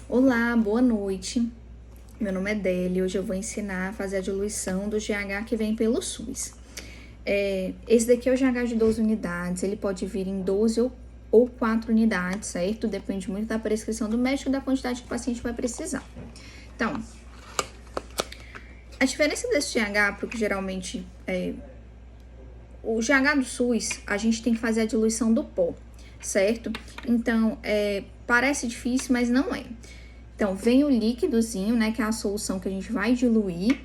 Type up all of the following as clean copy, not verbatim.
Olá, boa noite. Meu nome é Délia. Hoje eu vou ensinar a fazer a diluição do GH que vem pelo SUS. Esse daqui é o GH de 12 unidades. Ele pode vir em 12 ou 4 unidades, certo? Depende muito da prescrição do médico e da quantidade que o paciente vai precisar. Então, a diferença desse GH, porque geralmente o GH do SUS, a gente tem que fazer a diluição do pó, certo? Então, parece difícil, mas não é. Então, vem o líquidozinho, né, que é a solução que a gente vai diluir,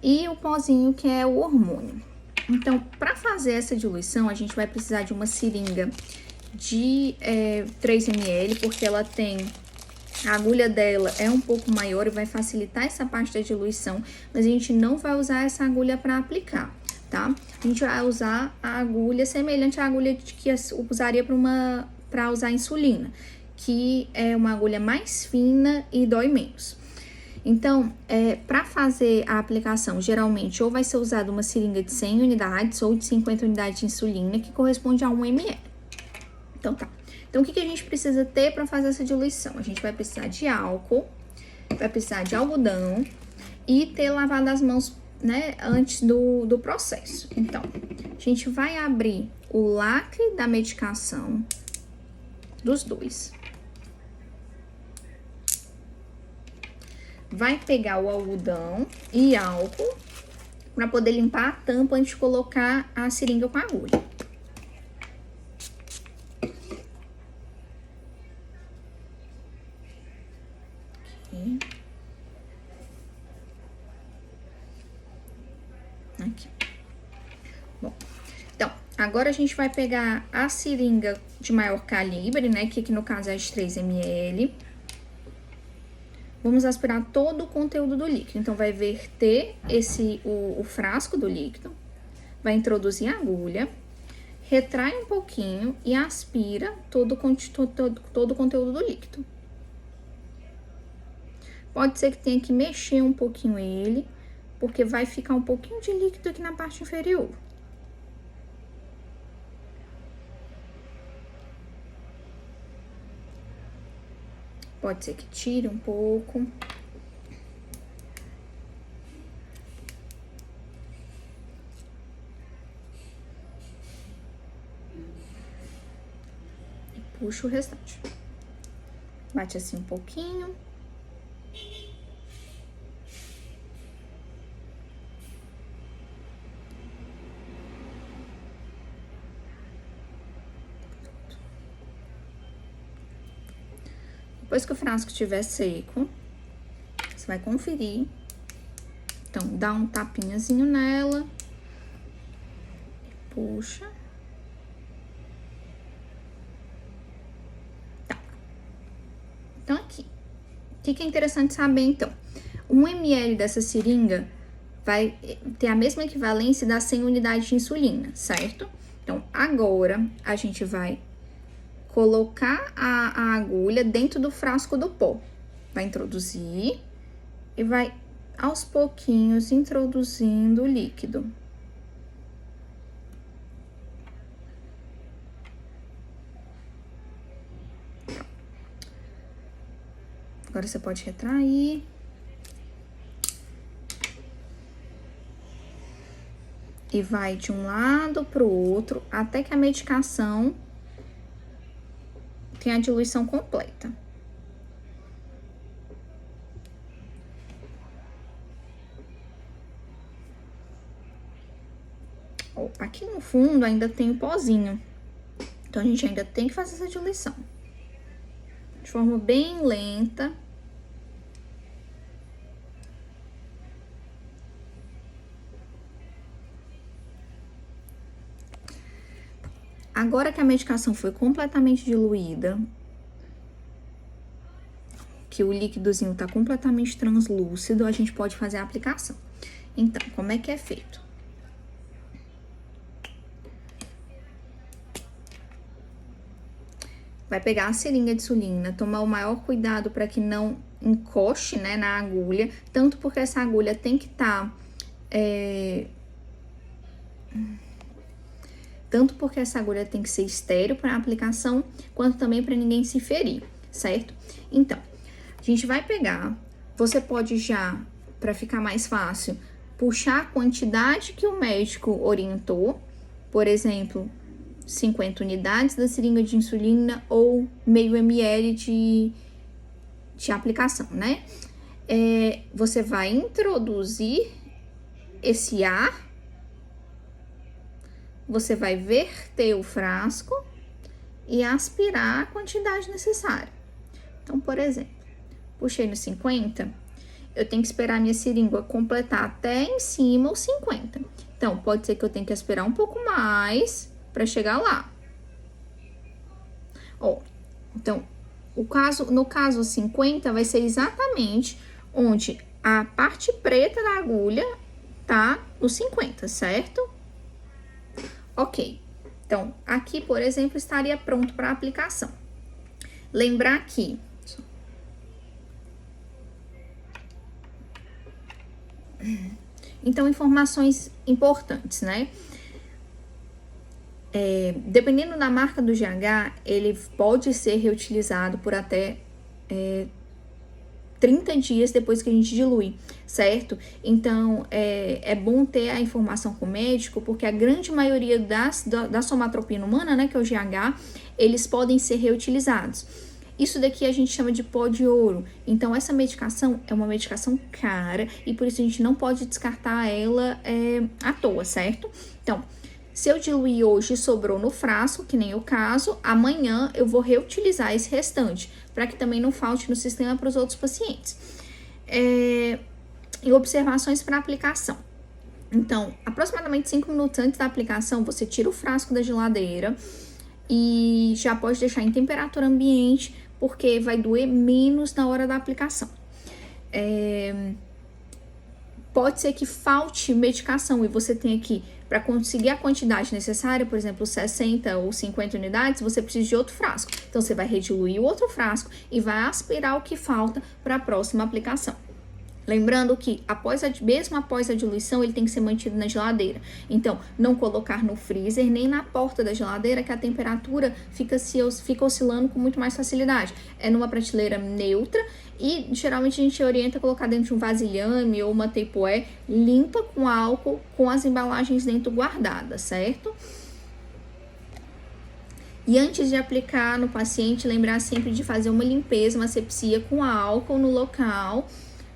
e o pozinho, que é o hormônio. Então, para fazer essa diluição, a gente vai precisar de uma seringa de 3 ml, porque ela tem... A agulha dela é um pouco maior e vai facilitar essa parte da diluição, mas a gente não vai usar essa agulha para aplicar, tá? A gente vai usar a agulha semelhante à agulha que usaria para usar insulina, que é uma agulha mais fina e dói menos. Então, para fazer a aplicação, geralmente ou vai ser usada uma seringa de 100 unidades ou de 50 unidades de insulina, que corresponde a 1 ml. Então, tá. Então, o que a gente precisa ter para fazer essa diluição? A gente vai precisar de álcool, vai precisar de algodão e ter lavado as mãos, né, antes do processo. Então, a gente vai abrir o lacre da medicação dos dois. Vai pegar o algodão e álcool para poder limpar a tampa antes de colocar a seringa com a agulha. Aqui. Bom, então, agora a gente vai pegar a seringa de maior calibre, né, que aqui no caso é de 3 ml. Vamos aspirar todo o conteúdo do líquido. Então, vai verter o frasco do líquido, vai introduzir a agulha, retrai um pouquinho e aspira todo o conteúdo do líquido. Pode ser que tenha que mexer um pouquinho ele, porque vai ficar um pouquinho de líquido aqui na parte inferior. Pode ser que tire um pouco. E puxa o restante. Bate assim um pouquinho. Depois que o frasco estiver seco, você vai conferir. Então, dá um tapinhazinho nela. Puxa. Tá. Então, aqui. O que é interessante saber, então? 1 ml dessa seringa vai ter a mesma equivalência das 100 unidades de insulina, certo? Então, agora, a gente vai colocar a agulha dentro do frasco do pó. Vai introduzir e vai, aos pouquinhos, introduzindo o líquido. Agora, você pode retrair. E vai de um lado pro outro, até que a medicação tem a diluição completa. Aqui no fundo ainda tem o pozinho. Então, a gente ainda tem que fazer essa diluição. De forma bem lenta. Agora que a medicação foi completamente diluída, que o líquidozinho tá completamente translúcido, a gente pode fazer a aplicação. Então, como é que é feito? Vai pegar a seringa de insulina, tomar o maior cuidado para que não encoste, né, na agulha, tanto porque essa agulha tem que estar... Tanto porque essa agulha tem que ser estéril para a aplicação, quanto também para ninguém se ferir, certo? Então, A gente vai pegar, você pode já, para ficar mais fácil, puxar a quantidade que o médico orientou, por exemplo, 50 unidades da seringa de insulina ou meio ml de aplicação, né? Você vai introduzir esse ar, você vai verter o frasco e aspirar a quantidade necessária. Então, por exemplo, puxei no 50, eu tenho que esperar a minha seringa completar até em cima os 50. Então, pode ser que eu tenha que esperar um pouco mais para chegar lá. Ó, então, no caso 50 vai ser exatamente onde a parte preta da agulha tá no 50, certo? Ok. Então, aqui, por exemplo, estaria pronto para aplicação. Lembrar que então, informações importantes, né? Dependendo da marca do GH, ele pode ser reutilizado por até 30 dias depois que a gente dilui, certo? Então, é bom ter a informação com o médico, porque a grande maioria da somatropina humana, né, que é o GH, eles podem ser reutilizados. Isso daqui a gente chama de pó de ouro. Então, essa medicação é uma medicação cara e por isso a gente não pode descartar ela à toa, certo? Então, se eu diluir hoje e sobrou no frasco, que nem o caso, amanhã eu vou reutilizar esse restante, para que também não falte no sistema para os outros pacientes. E observações para aplicação. Então, aproximadamente 5 minutos antes da aplicação, você tira o frasco da geladeira e já pode deixar em temperatura ambiente, porque vai doer menos na hora da aplicação. Pode ser que falte medicação e você tenha que, para conseguir a quantidade necessária, por exemplo, 60 ou 50 unidades, você precisa de outro frasco. Então, você vai rediluir o outro frasco e vai aspirar o que falta para a próxima aplicação. Lembrando que, mesmo após a diluição, ele tem que ser mantido na geladeira. Então, não colocar no freezer nem na porta da geladeira, que a temperatura fica oscilando com muito mais facilidade. É numa prateleira neutra e, geralmente, a gente orienta a colocar dentro de um vasilhame ou uma tapoé limpa com álcool, com as embalagens dentro guardadas, certo? E antes de aplicar no paciente, lembrar sempre de fazer uma limpeza, uma asepsia com álcool no local,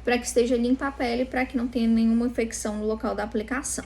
para que esteja limpa a pele, para que não tenha nenhuma infecção no local da aplicação.